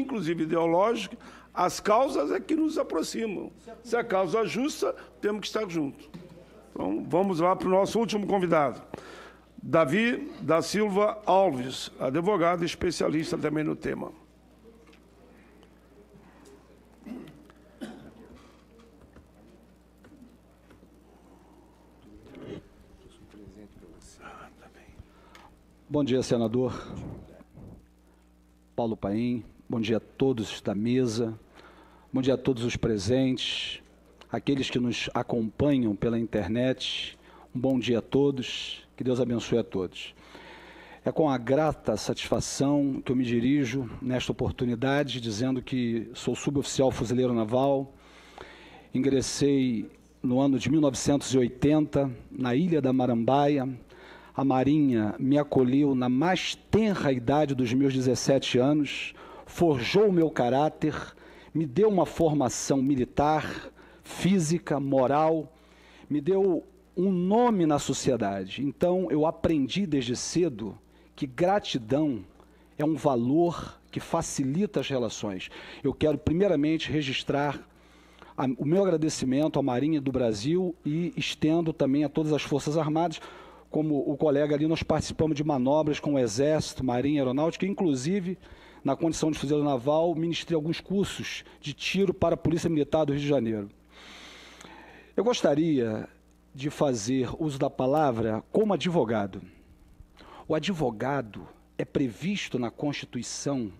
inclusive ideológica, as causas é que nos aproximam. Se a causa é justa, temos que estar juntos. Então, vamos lá para o nosso último convidado. Davi da Silva Alves, advogado e especialista também no tema. Bom dia, senador Paulo Paim. Bom dia a todos da mesa. Bom dia a todos os presentes, aqueles que nos acompanham pela internet. Um bom dia a todos. Que Deus abençoe a todos. É com a grata satisfação que eu me dirijo nesta oportunidade, dizendo que sou suboficial fuzileiro naval, ingressei no ano de 1980 na Ilha da Marambaia. A Marinha me acolheu na mais tenra idade dos meus 17 anos, forjou o meu caráter, me deu uma formação militar, física, moral, me deu um nome na sociedade. Então, eu aprendi desde cedo que gratidão é um valor que facilita as relações. Eu quero, primeiramente, registrar o meu agradecimento à Marinha do Brasil e estendo também a todas as Forças Armadas. Como o colega ali, nós participamos de manobras com o Exército, Marinha, Aeronáutica, inclusive, na condição de fuzileiro naval, ministrei alguns cursos de tiro para a Polícia Militar do Rio de Janeiro. Eu gostaria de fazer uso da palavra como advogado. O advogado é previsto na Constituição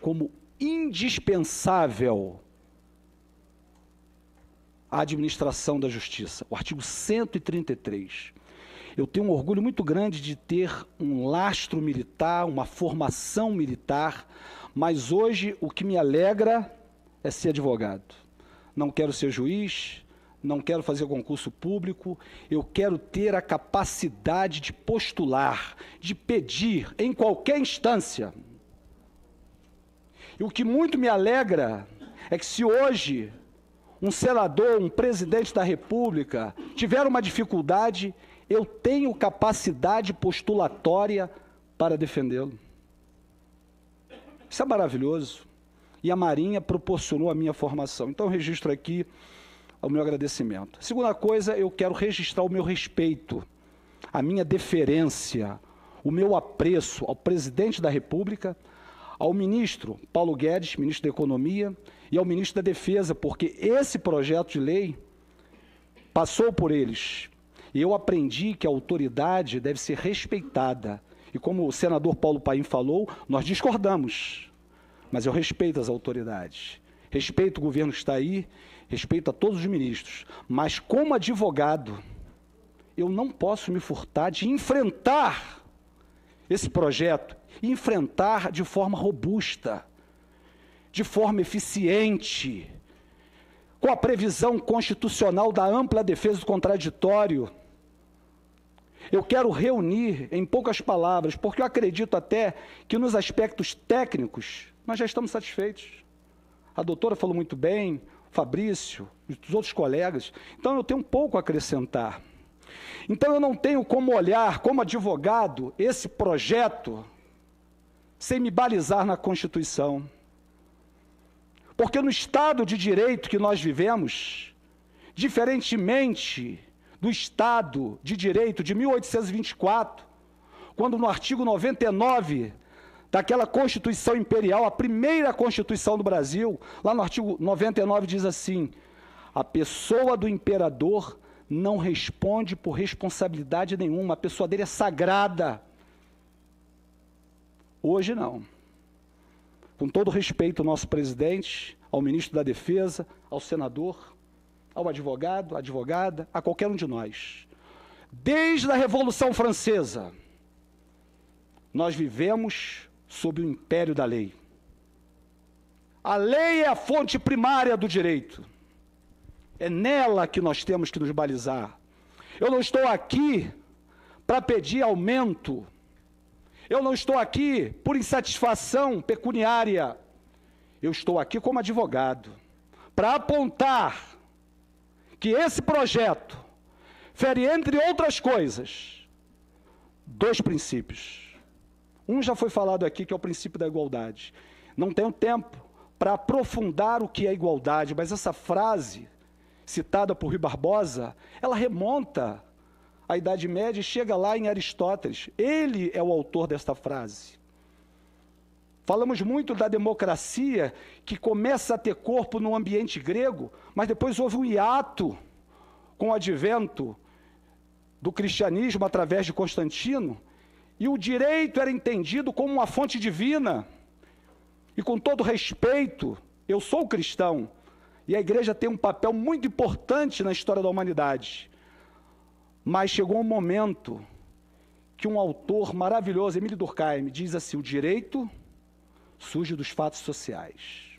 como indispensável à administração da justiça. O artigo 133. Eu tenho um orgulho muito grande de ter um lastro militar, uma formação militar, mas hoje o que me alegra é ser advogado. Não quero ser juiz, não quero fazer concurso público, eu quero ter a capacidade de postular, de pedir em qualquer instância. E o que muito me alegra é que se hoje um senador, um presidente da República tiver uma dificuldade, eu tenho capacidade postulatória para defendê-lo. Isso é maravilhoso. E a Marinha proporcionou a minha formação. Então, eu registro aqui o meu agradecimento. Segunda coisa, eu quero registrar o meu respeito, a minha deferência, o meu apreço ao presidente da República, ao ministro Paulo Guedes, ministro da Economia, e ao ministro da Defesa, porque esse projeto de lei passou por eles. E eu aprendi que a autoridade deve ser respeitada. E como o senador Paulo Paim falou, nós discordamos, mas eu respeito as autoridades. Respeito o governo que está aí, respeito a todos os ministros. Mas como advogado, eu não posso me furtar de enfrentar esse projeto, enfrentar de forma robusta, de forma eficiente, com a previsão constitucional da ampla defesa do contraditório. Eu quero reunir, em poucas palavras, porque eu acredito até que nos aspectos técnicos nós já estamos satisfeitos. A doutora falou muito bem, o Fabrício, os outros colegas. Então, eu tenho um pouco a acrescentar. Então, eu não tenho como olhar, como advogado, esse projeto sem me balizar na Constituição. Porque no Estado de Direito que nós vivemos, diferentemente do Estado de Direito de 1824, quando no artigo 99 daquela Constituição Imperial, a primeira Constituição do Brasil, lá no artigo 99 diz assim: a pessoa do imperador não responde por responsabilidade nenhuma, a pessoa dele é sagrada. Hoje não. Com todo respeito ao nosso presidente, ao ministro da Defesa, ao senador, ao advogado, à advogada, a qualquer um de nós. Desde a Revolução Francesa, nós vivemos sob o império da lei. A lei é a fonte primária do direito. É nela que nós temos que nos balizar. Eu não estou aqui para pedir aumento. Eu não estou aqui por insatisfação pecuniária. Eu estou aqui como advogado para apontar que esse projeto fere, entre outras coisas, dois princípios. Um já foi falado aqui, que é o princípio da igualdade. Não tenho tempo para aprofundar o que é igualdade, mas essa frase, citada por Rui Barbosa, ela remonta à Idade Média e chega lá em Aristóteles. Ele é o autor desta frase. Falamos muito da democracia, que começa a ter corpo no ambiente grego, mas depois houve um hiato com o advento do cristianismo através de Constantino, e o direito era entendido como uma fonte divina. E com todo respeito, eu sou cristão, e a igreja tem um papel muito importante na história da humanidade. Mas chegou um momento que um autor maravilhoso, Emile Durkheim, diz assim: o direito surge dos fatos sociais.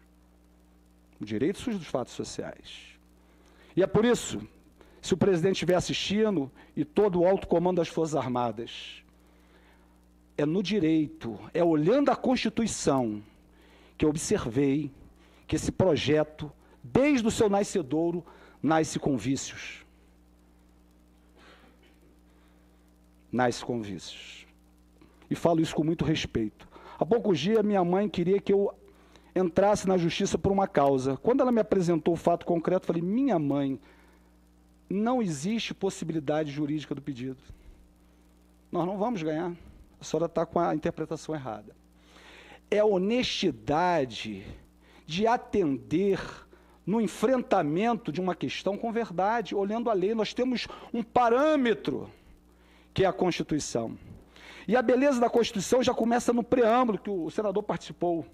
O direito surge dos fatos sociais. E é por isso, se o presidente estiver assistindo, e todo o alto comando das Forças Armadas, é no direito, é olhando a Constituição, que eu observei que esse projeto, desde o seu nascedouro, nasce com vícios. Nasce com vícios. E falo isso com muito respeito. Há poucos dias, minha mãe queria que eu entrasse na justiça por uma causa. Quando ela me apresentou o fato concreto, eu falei: minha mãe, não existe possibilidade jurídica do pedido. Nós não vamos ganhar. A senhora está com a interpretação errada. É a honestidade de atender no enfrentamento de uma questão com verdade, olhando a lei. Nós temos um parâmetro, que é a Constituição. E a beleza da Constituição já começa no preâmbulo, que o senador participou.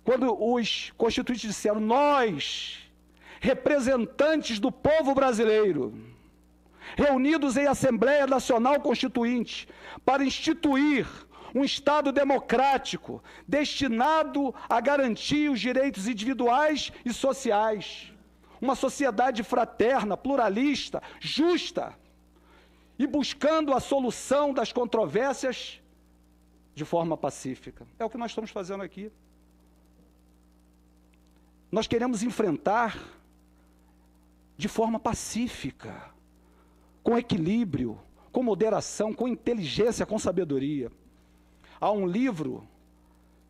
Quando os constituintes disseram: nós, representantes do povo brasileiro, reunidos em Assembleia Nacional Constituinte, para instituir um Estado democrático, destinado a garantir os direitos individuais e sociais, uma sociedade fraterna, pluralista, justa, e buscando a solução das controvérsias de forma pacífica. É o que nós estamos fazendo aqui. Nós queremos enfrentar de forma pacífica, com equilíbrio, com moderação, com inteligência, com sabedoria. Há um livro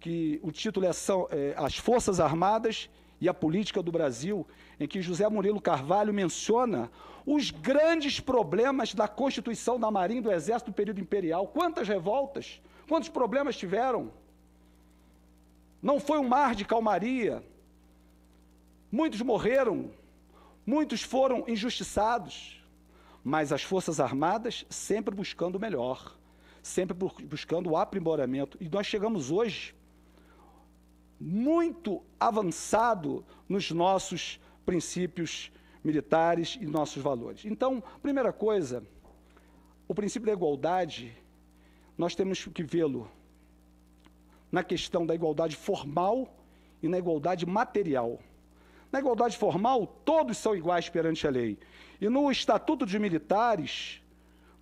que o título é As Forças Armadas e a Política do Brasil, em que José Murilo Carvalho menciona os grandes problemas da Constituição, da Marinha e do Exército do período imperial. Quantas revoltas, quantos problemas tiveram? Não foi um mar de calmaria. Muitos morreram, muitos foram injustiçados, mas as Forças Armadas sempre buscando o melhor, sempre buscando o aprimoramento. E nós chegamos hoje muito avançado nos nossos princípios militares e nossos valores. Então, primeira coisa, o princípio da igualdade, nós temos que vê-lo na questão da igualdade formal e na igualdade material. Na igualdade formal, todos são iguais perante a lei. E no Estatuto dos Militares,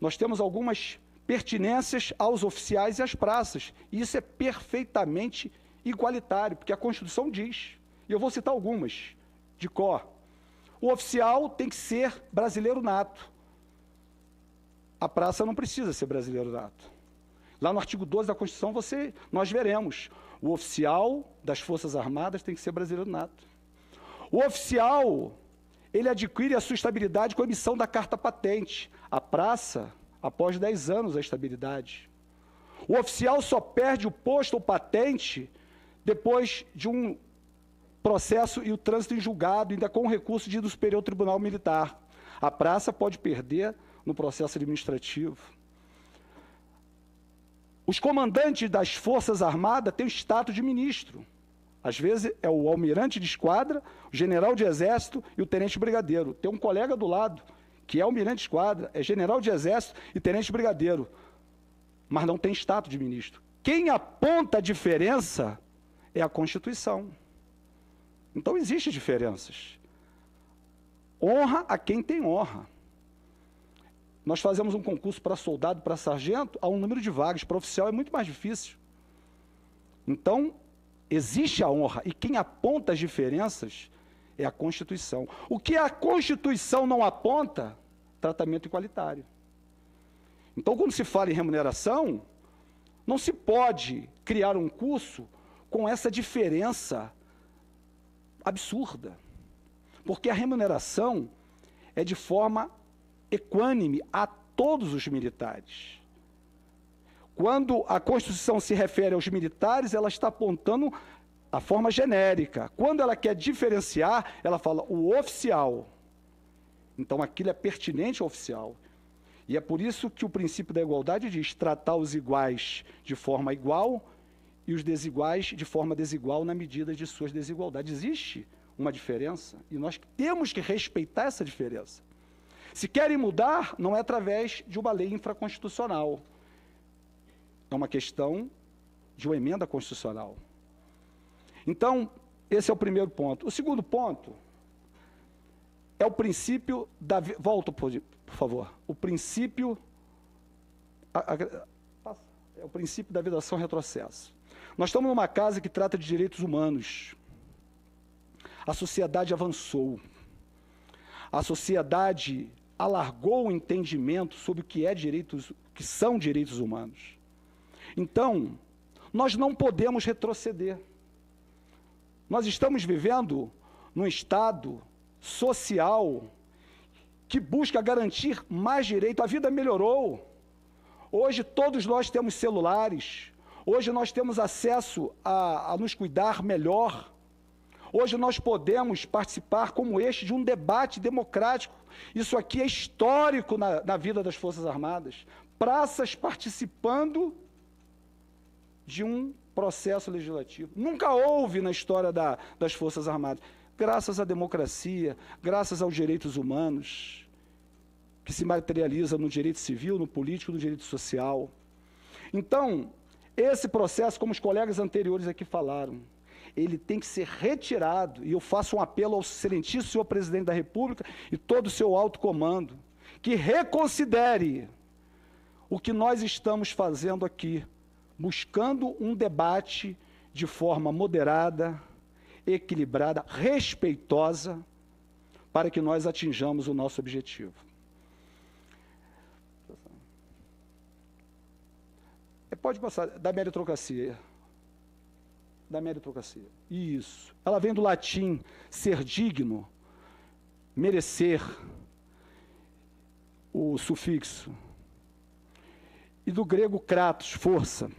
nós temos algumas pertinências aos oficiais e às praças. E isso é perfeitamente igualitário, porque a Constituição diz, e eu vou citar algumas, de cor. O oficial tem que ser brasileiro nato. A praça não precisa ser brasileiro nato. Lá no artigo 12 da Constituição, nós veremos, o oficial das Forças Armadas tem que ser brasileiro nato. O oficial, ele adquire a sua estabilidade com a emissão da carta patente. A praça, após 10 anos, a estabilidade. O oficial só perde o posto ou patente depois de um processo e o trânsito em julgado, ainda com recurso de ir do Superior Tribunal Militar. A praça pode perder no processo administrativo. Os comandantes das Forças Armadas têm o status de ministro. Às vezes é o almirante de esquadra, o general de exército e o tenente brigadeiro. Tem um colega do lado, que é almirante de esquadra, é general de exército e tenente brigadeiro, mas não tem status de ministro. Quem aponta a diferença é a Constituição. Então, existem diferenças. Honra a quem tem honra. Nós fazemos um concurso para soldado, para sargento, há um número de vagas, para oficial é muito mais difícil. Então, existe a honra, e quem aponta as diferenças é a Constituição. O que a Constituição não aponta? Tratamento igualitário. Então, quando se fala em remuneração, não se pode criar um curso com essa diferença absurda, porque a remuneração é de forma equânime a todos os militares. Quando a Constituição se refere aos militares, ela está apontando a forma genérica. Quando ela quer diferenciar, ela fala o oficial. Então, aquilo é pertinente ao oficial. E é por isso que o princípio da igualdade diz tratar os iguais de forma igual e os desiguais de forma desigual na medida de suas desigualdades. Existe uma diferença e nós temos que respeitar essa diferença. Se querem mudar, não é através de uma lei infraconstitucional. É uma questão de uma emenda constitucional. Então, esse é o primeiro ponto. O segundo ponto é o princípio da... Volta, por favor. O princípio... É o princípio da vedação retrocesso. Nós estamos numa casa que trata de direitos humanos. A sociedade avançou. A sociedade alargou o entendimento sobre o que que são direitos humanos. Então, nós não podemos retroceder. Nós estamos vivendo num estado social que busca garantir mais direito. A vida melhorou. Hoje todos nós temos celulares. Hoje nós temos acesso a nos cuidar melhor. Hoje nós podemos participar como este de um debate democrático. Isso aqui é histórico na vida das Forças Armadas. Praças participando de um processo legislativo. Nunca houve na história das Forças Armadas. Graças à democracia, graças aos direitos humanos, que se materializa no direito civil, no político, no direito social. Então, esse processo, como os colegas anteriores aqui falaram, ele tem que ser retirado, e eu faço um apelo ao excelentíssimo senhor presidente da República e todo o seu alto comando, que reconsidere o que nós estamos fazendo aqui, buscando um debate de forma moderada, equilibrada, respeitosa, para que nós atinjamos o nosso objetivo. Pode passar, da meritocracia. Da meritocracia. Isso. Ela vem do latim ser digno, merecer, o sufixo. E do grego kratos, força.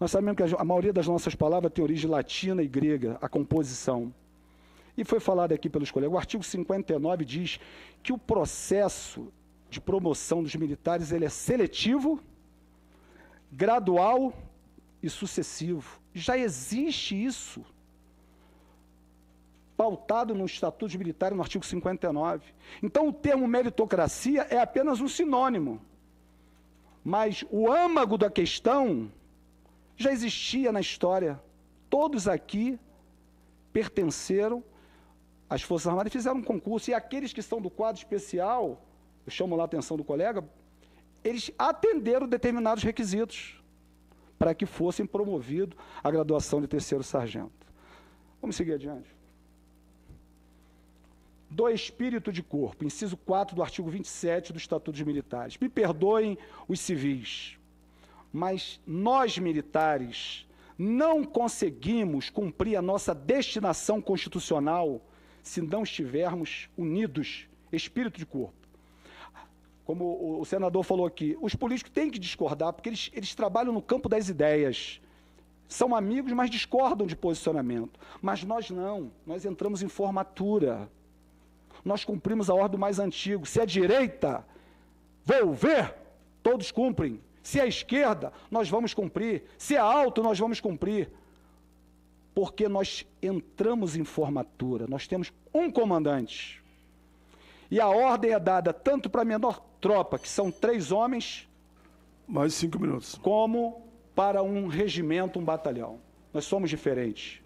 Nós sabemos que a maioria das nossas palavras tem origem latina e grega, a composição. E foi falado aqui pelos colegas, o artigo 59 diz que o processo de promoção dos militares ele é seletivo, gradual e sucessivo. Já existe isso, pautado no Estatuto dos Militares, no artigo 59. Então, o termo meritocracia é apenas um sinônimo, mas o âmago da questão já existia na história. Todos aqui pertenceram às Forças Armadas e fizeram um concurso, e aqueles que estão do quadro especial, eu chamo lá a atenção do colega, eles atenderam determinados requisitos para que fossem promovidos à graduação de terceiro sargento. Vamos seguir adiante. Do espírito de corpo, inciso 4 do artigo 27 do Estatuto dos Militares. Me perdoem os civis, mas nós militares não conseguimos cumprir a nossa destinação constitucional se não estivermos unidos, espírito de corpo. Como o senador falou aqui, os políticos têm que discordar, porque eles trabalham no campo das ideias. São amigos, mas discordam de posicionamento. Mas nós não, nós entramos em formatura. Nós cumprimos a ordem do mais antigo. Se é direita, vou ver, todos cumprem. Se é esquerda, nós vamos cumprir. Se é alto, nós vamos cumprir. Porque nós entramos em formatura. Nós temos um comandante. E a ordem é dada tanto para a menor tropa, que são 3 homens... Mais 5 minutos. ...como para um regimento, um batalhão. Nós somos diferentes.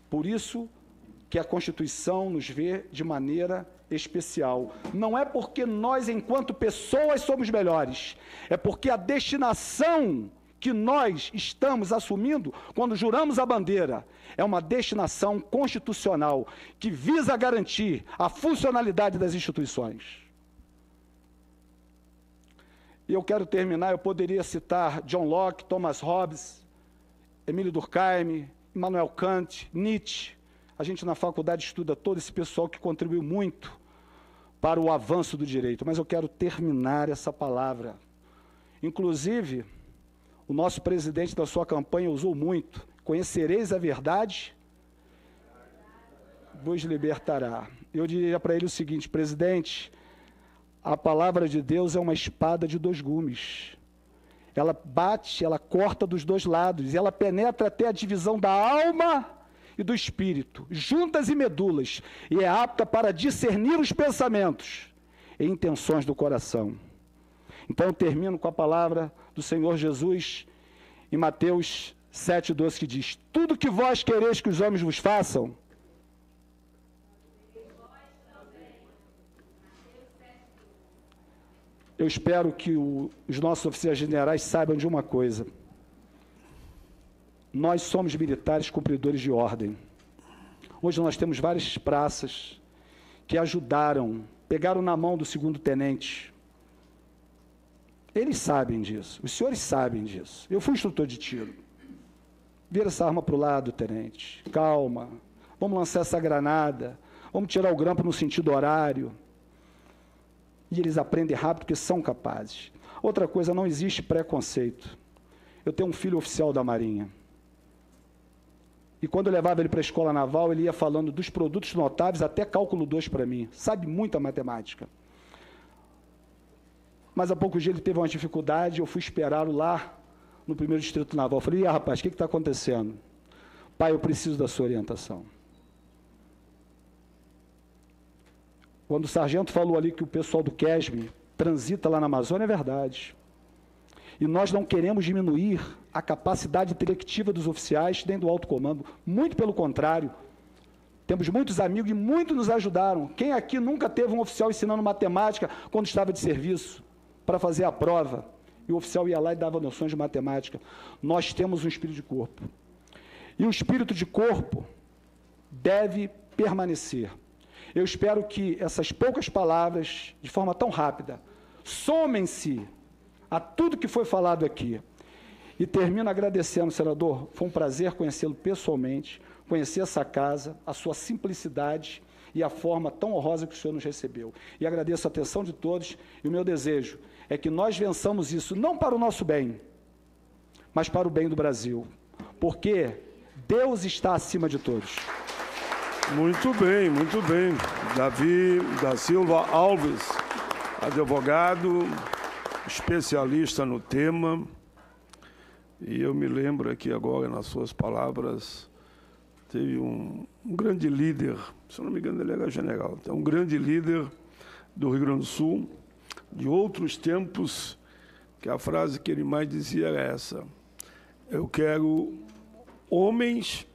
Por isso que a Constituição nos vê de maneira especial. Não é porque nós, enquanto pessoas, somos melhores. É porque a destinação que nós estamos assumindo, quando juramos a bandeira, é uma destinação constitucional que visa garantir a funcionalidade das instituições. E eu quero terminar, eu poderia citar John Locke, Thomas Hobbes, Emílio Durkheim, Immanuel Kant, Nietzsche, A gente na faculdade estuda todo esse pessoal que contribuiu muito para o avanço do direito, mas eu quero terminar essa palavra. Inclusive, o nosso presidente da sua campanha usou muito: conhecereis a verdade, vos libertará. Eu diria para ele o seguinte: presidente, a palavra de Deus é uma espada de dois gumes. Ela bate, ela corta dos dois lados, e ela penetra até a divisão da alma e do espírito, juntas e medulas, e é apta para discernir os pensamentos e intenções do coração. Então eu termino com a palavra do Senhor Jesus em Mateus 7,12, que diz: tudo que vós quereis que os homens vos façam, eu espero que os nossos oficiais generais saibam de uma coisa: nós somos militares cumpridores de ordem. Hoje nós temos várias praças que ajudaram, pegaram na mão do segundo tenente. Eles sabem disso, os senhores sabem disso. Eu fui instrutor de tiro. Vira essa arma para o lado, tenente. Calma, vamos lançar essa granada, vamos tirar o grampo no sentido horário. E eles aprendem rápido porque são capazes. Outra coisa, não existe preconceito. Eu tenho um filho oficial da Marinha. E quando eu levava ele para a escola naval, ele ia falando dos produtos notáveis até cálculo 2 para mim. Sabe muita matemática. Mas há poucos dias ele teve uma dificuldade, eu fui esperá-lo lá no 1º Distrito Naval. Eu falei: rapaz, o que está acontecendo? Pai, eu preciso da sua orientação. Quando o sargento falou ali que o pessoal do QESB transita lá na Amazônia, é verdade. E nós não queremos diminuir a capacidade intelectiva dos oficiais nem do alto comando. Muito pelo contrário. Temos muitos amigos e muitos nos ajudaram. Quem aqui nunca teve um oficial ensinando matemática quando estava de serviço para fazer a prova? E o oficial ia lá e dava noções de matemática. Nós temos um espírito de corpo. E o espírito de corpo deve permanecer. Eu espero que essas poucas palavras, de forma tão rápida, somem-se a tudo que foi falado aqui. E termino agradecendo, senador. Foi um prazer conhecê-lo pessoalmente, conhecer essa casa, a sua simplicidade e a forma tão honrosa que o senhor nos recebeu. E agradeço a atenção de todos, e o meu desejo é que nós vençamos isso, não para o nosso bem, mas para o bem do Brasil, porque Deus está acima de todos. Muito bem, muito bem. Davi da Silva Alves, advogado, especialista no tema. E eu me lembro aqui agora, nas suas palavras, teve um grande líder, se eu não me engano ele era general, um grande líder do Rio Grande do Sul, de outros tempos, que a frase que ele mais dizia era essa: eu quero homens,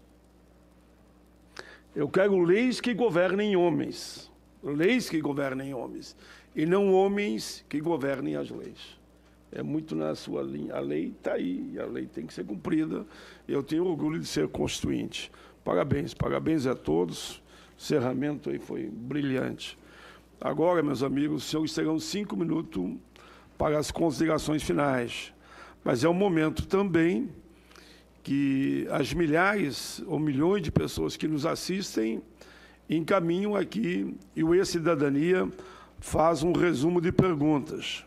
eu quero leis que governem homens, leis que governem homens, e não homens que governem as leis. É muito na sua linha. A lei está aí, e a lei tem que ser cumprida. Eu tenho orgulho de ser constituinte. Parabéns, parabéns a todos. O encerramento aí foi brilhante. Agora, meus amigos, os senhores terão 5 minutos para as considerações finais. Mas é um momento também que as milhares ou milhões de pessoas que nos assistem encaminham aqui, e o E-Cidadania faz um resumo de perguntas.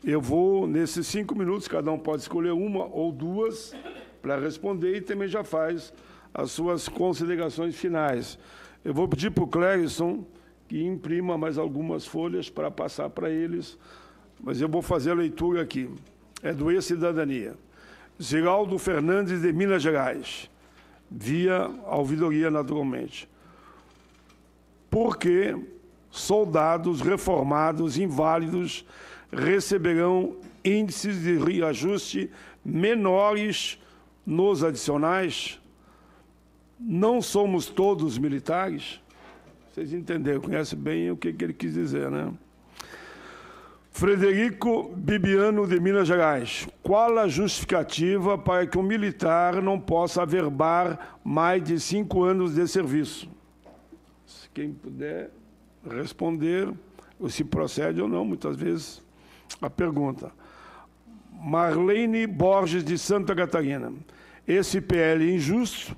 Eu vou, nesses 5 minutos, cada um pode escolher uma ou duas para responder e também já faz as suas considerações finais. Eu vou pedir para o Clérison que imprima mais algumas folhas para passar para eles, mas eu vou fazer a leitura aqui. É do E-Cidadania. Ziraldo Fernandes, de Minas Gerais, via ouvidoria, naturalmente. Por que soldados reformados inválidos receberão índices de reajuste menores nos adicionais? Não somos todos militares? Vocês entenderam, conhecem bem o que ele quis dizer, né? Frederico Bibiano, de Minas Gerais. Qual a justificativa para que um militar não possa averbar mais de 5 anos de serviço? Quem puder responder, ou se procede ou não, muitas vezes, a pergunta. Marlene Borges, de Santa Catarina. Esse PL é injusto.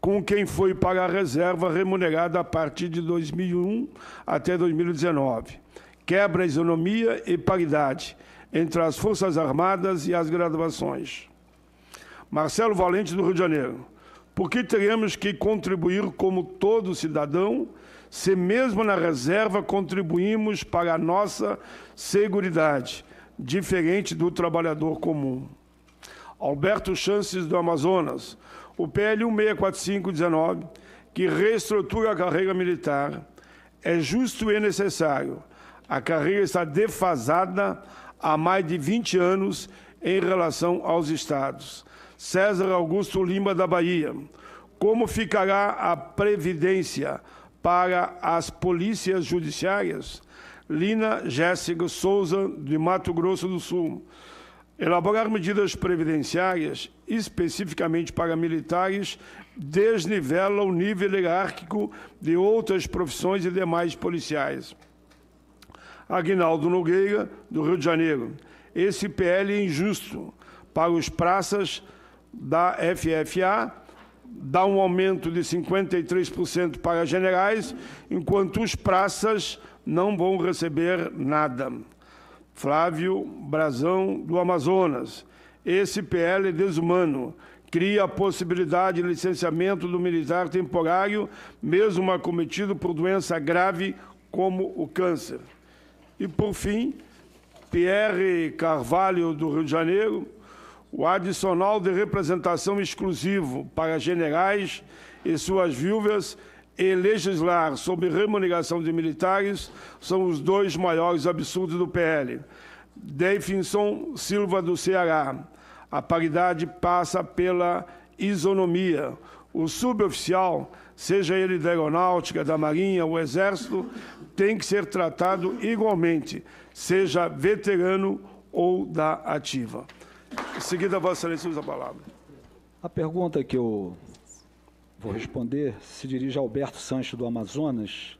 com quem foi para a reserva remunerada a partir de 2001 até 2019. Quebra a isonomia e paridade entre as Forças Armadas e as graduações. Marcelo Valente, do Rio de Janeiro. Por que teremos que contribuir como todo cidadão, se mesmo na reserva contribuímos para a nossa seguridade, diferente do trabalhador comum? Alberto Chances, do Amazonas. O PL 1645-19, que reestrutura a carreira militar, é justo e necessário. A carreira está defasada há mais de 20 anos em relação aos estados. César Augusto Lima, da Bahia. Como ficará a previdência para as polícias judiciárias? Lina Jéssica Souza, de Mato Grosso do Sul. Elaborar medidas previdenciárias, especificamente para militares, desnivela o nível hierárquico de outras profissões e demais policiais. Aguinaldo Nogueira, do Rio de Janeiro. Esse PL é injusto para os praças da FFA, dá um aumento de 53% para generais, enquanto os praças não vão receber nada. Flávio Brazão, do Amazonas. Esse PL é desumano. Cria a possibilidade de licenciamento do militar temporário, mesmo acometido por doença grave como o câncer. E, por fim, Pierre Carvalho, do Rio de Janeiro. O adicional de representação exclusivo para generais e suas viúvas e legislar sobre remuneração de militares são os dois maiores absurdos do PL. Definson Silva, do Ceará. A paridade passa pela isonomia. O suboficial, seja ele da Aeronáutica, da Marinha ou Exército, tem que ser tratado igualmente, seja veterano ou da ativa. Em seguida, Vossa Excelência usa a palavra. A pergunta que eu vou responder se dirige a Alberto Sanches, do Amazonas.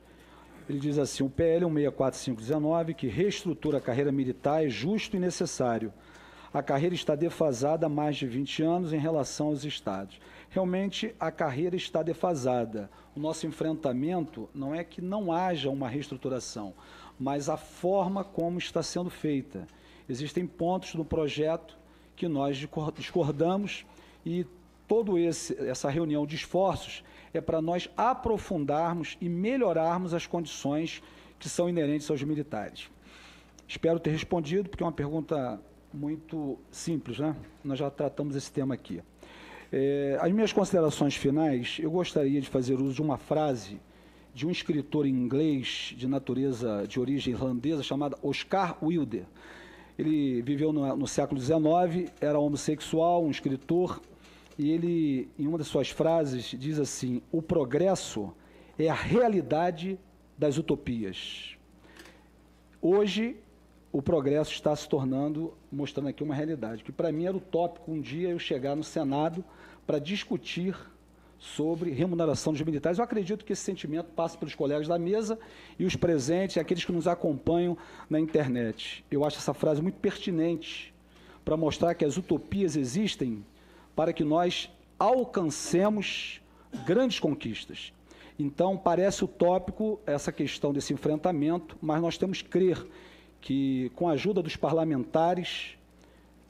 Ele diz assim: o PL 1645-19, que reestrutura a carreira militar, é justo e necessário. A carreira está defasada há mais de 20 anos em relação aos estados. Realmente, a carreira está defasada. O nosso enfrentamento não é que não haja uma reestruturação, mas a forma como está sendo feita. Existem pontos no projeto que nós discordamos e toda essa reunião de esforços é para nós aprofundarmos e melhorarmos as condições que são inerentes aos militares. Espero ter respondido, porque é uma pergunta muito simples, né? Nós já tratamos esse tema aqui. As minhas considerações finais, eu gostaria de fazer uso de uma frase de um escritor inglês de natureza, de origem irlandesa, chamado Oscar Wilde. Ele viveu no século XIX, era homossexual, um escritor, e ele, em uma das suas frases, diz assim: o progresso é a realidade das utopias. Hoje, o progresso está se tornando, mostrando aqui uma realidade, que para mim era utópico um dia eu chegar no Senado para discutir sobre remuneração dos militares. Eu acredito que esse sentimento passa pelos colegas da mesa e os presentes e aqueles que nos acompanham na internet. Eu acho essa frase muito pertinente para mostrar que as utopias existem para que nós alcancemos grandes conquistas. Então, parece utópico essa questão desse enfrentamento, mas nós temos que crer que, com a ajuda dos parlamentares,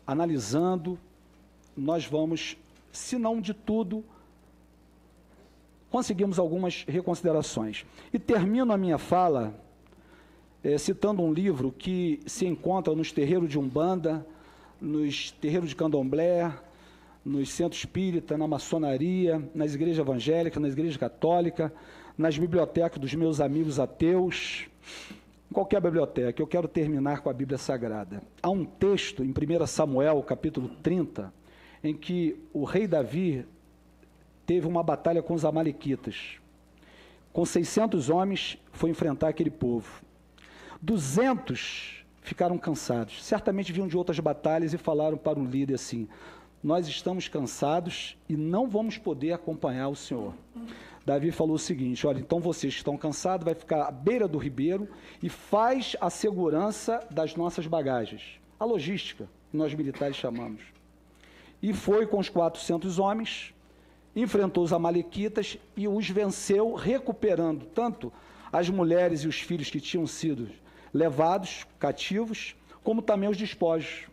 analisando, nós vamos, se não de tudo, conseguimos algumas reconsiderações. E termino a minha fala citando um livro que se encontra nos terreiros de Umbanda, nos terreiros de Candomblé, nos centros espíritas, na maçonaria, nas igrejas evangélicas, nas igrejas católicas, nas bibliotecas dos meus amigos ateus, em qualquer biblioteca. Eu quero terminar com a Bíblia Sagrada. Há um texto em 1 Samuel, capítulo 30, em que o rei Davi teve uma batalha com os amalequitas. Com 600 homens, foi enfrentar aquele povo. 200 ficaram cansados. Certamente vinham de outras batalhas e falaram para o líder assim: nós estamos cansados e não vamos poder acompanhar o senhor. Davi falou o seguinte: olha, então vocês que estão cansados, vai ficar à beira do ribeiro e faz a segurança das nossas bagagens. A logística, que nós militares chamamos. E foi com os 400 homens, enfrentou os amalequitas e os venceu, recuperando tanto as mulheres e os filhos que tinham sido levados cativos, como também os despojos.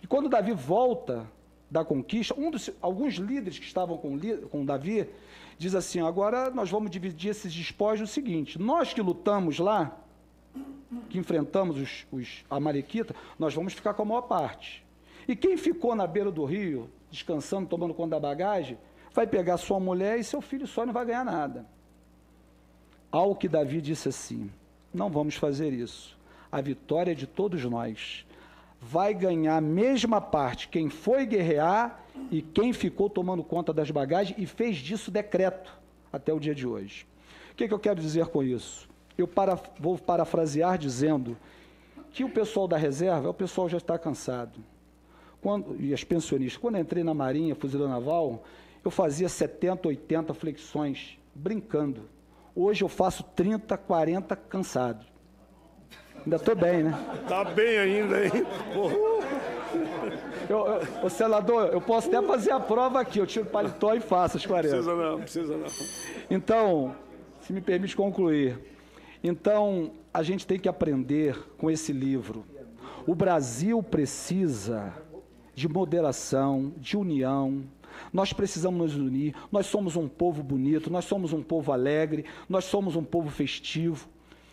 E quando Davi volta da conquista, alguns líderes que estavam com Davi, diz assim, agora nós vamos dividir esses despojos o seguinte, nós que lutamos lá, que enfrentamos os amalequitas, nós vamos ficar com a maior parte. E quem ficou na beira do rio, descansando, tomando conta da bagagem, vai pegar sua mulher e seu filho só, não vai ganhar nada. Ao que Davi disse assim, não vamos fazer isso. A vitória é de todos nós. Vai ganhar a mesma parte quem foi guerrear e quem ficou tomando conta das bagagens e fez disso decreto até o dia de hoje. O que eu quero dizer com isso? Eu vou parafrasear dizendo que o pessoal da reserva, o pessoal já está cansado. E as pensionistas, quando eu entrei na Marinha, Fuzileiro Naval, eu fazia 70, 80 flexões, brincando. Hoje eu faço 30, 40 cansado. Ainda estou bem, né? Está bem ainda, hein? Ô, senador, eu posso até fazer a prova aqui, eu tiro o paletó e faço as 40. Não precisa não. Então, se me permite concluir. Então, a gente tem que aprender com esse livro. O Brasil precisa de moderação, de união. Nós precisamos nos unir. Nós somos um povo bonito, nós somos um povo alegre, nós somos um povo festivo.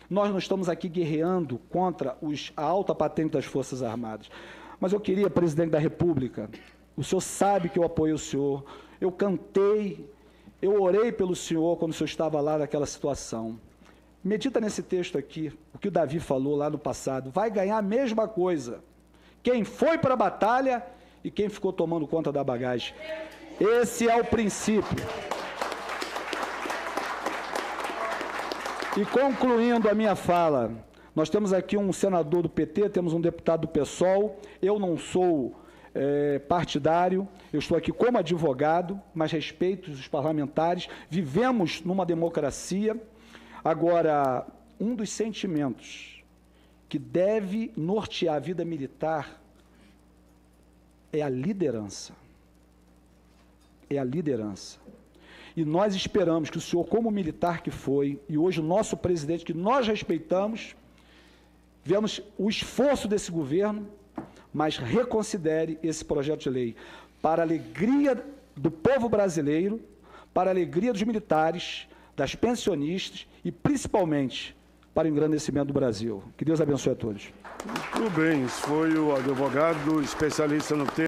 Nós não estamos aqui guerreando contra a alta patente das Forças Armadas. Mas eu queria, presidente da República, o senhor sabe que eu apoio o senhor, eu cantei, eu orei pelo senhor quando o senhor estava lá naquela situação. Medita nesse texto aqui, o que o Davi falou lá no passado, vai ganhar a mesma coisa. Quem foi para a batalha e quem ficou tomando conta da bagagem. Esse é o princípio. E concluindo a minha fala, nós temos aqui um senador do PT, temos um deputado do PSOL, eu não sou partidário, eu estou aqui como advogado, mas respeito os parlamentares, vivemos numa democracia. Agora, um dos sentimentos que deve nortear a vida militar é a liderança. É a liderança. E nós esperamos que o senhor, como militar que foi, e hoje o nosso presidente, que nós respeitamos, vemos o esforço desse governo, mas reconsidere esse projeto de lei para a alegria do povo brasileiro, para a alegria dos militares, das pensionistas e, principalmente, para o engrandecimento do Brasil. Que Deus abençoe a todos. Tudo bem, isso foi o advogado especialista no tema.